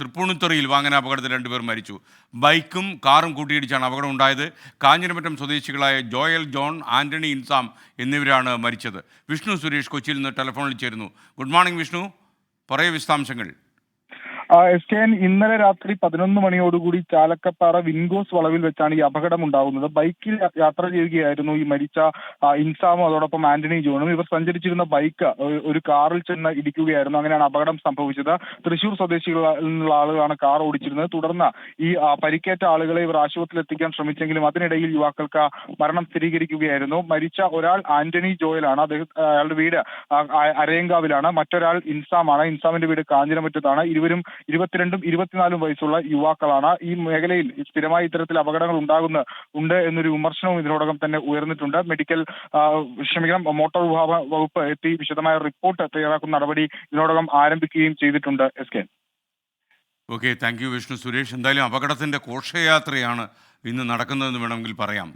തൃപ്പൂണിത്തുറയിൽ വാഹനാപകടത്തിൽ 2 പേർ മരിച്ചു. ബൈക്കും കാറും കൂട്ടിയിടിച്ചാണ് അപകടം ഉണ്ടായത്. കാഞ്ഞിരമറ്റം സ്വദേശികളായ ജോയൽ ജോൺ, ആന്റണി ഇൻസാം എന്നിവരാണ് മരിച്ചത്. വിഷ്ണു സുരേഷ് കൊച്ചിയിൽ നിന്ന് ടെലിഫോണിൽ ചേരുന്നു. ഗുഡ് മോർണിംഗ് വിഷ്ണു, പറയൂ വിശദാംശങ്ങൾ. SKN ഇന്നലെ രാത്രി 11 മണിയോടുകൂടി ചാലക്കപ്പാറ വിൻഗോസ് വളവിൽ വെച്ചാണ് ഈ അപകടം ഉണ്ടാകുന്നത്. ബൈക്കിൽ യാത്ര ചെയ്യുകയായിരുന്നു ഈ മരിച്ച ഇൻസാമും അതോടൊപ്പം ആന്റണി ജോണും. ഇവർ സഞ്ചരിച്ചിരുന്ന ബൈക്ക് ഒരു കാറിൽ ചെന്ന് ഇടിക്കുകയായിരുന്നു. അങ്ങനെയാണ് അപകടം സംഭവിച്ചത്. തൃശൂർ സ്വദേശികളുള്ള ആളുകളാണ് കാർ ഓടിച്ചിരുന്നത്. തുടർന്ന് ഈ പരിക്കേറ്റ ആളുകളെ ഇവർ ആശുപത്രിയിൽ എത്തിക്കാൻ ശ്രമിച്ചെങ്കിലും അതിനിടയിൽ യുവാക്കൾക്ക് മരണം സ്ഥിരീകരിക്കുകയായിരുന്നു. മരിച്ച ഒരാൾ ആന്റണി ജോയലാണ്. അയാളുടെ വീട് അരയങ്കാവിലാണ്. മറ്റൊരാൾ ഇൻസാമാണ്. ഇൻസാമിന്റെ വീട് കാഞ്ഞിരമറ്റത്താണ്. ഇരുവരും 22ഉം 24ഉം വയസ്സുള്ള യുവാക്കളാണ്. ഈ മേഖലയിൽ സ്ഥിരമായി ഇത്തരത്തിൽ അപകടങ്ങൾ ഉണ്ടാകുന്നുണ്ട് എന്നൊരു വിമർശനവും ഇതിനോടകം തന്നെ ഉയർന്നിട്ടുണ്ട്. മോട്ടോർ വകുപ്പ് എത്തി വിശദമായ റിപ്പോർട്ട് തയ്യാറാക്കുന്ന നടപടി ഇതിനോടകം ആരംഭിക്കുകയും ചെയ്തിട്ടുണ്ട്. Okay, thank you Vishnu Suresh. എന്തായാലും അപകടത്തിൻ്റെ ഘോഷയാത്രയാണ് ഇന്ന് നടക്കുന്നതെന്ന് വേണമെങ്കിൽ പറയാം.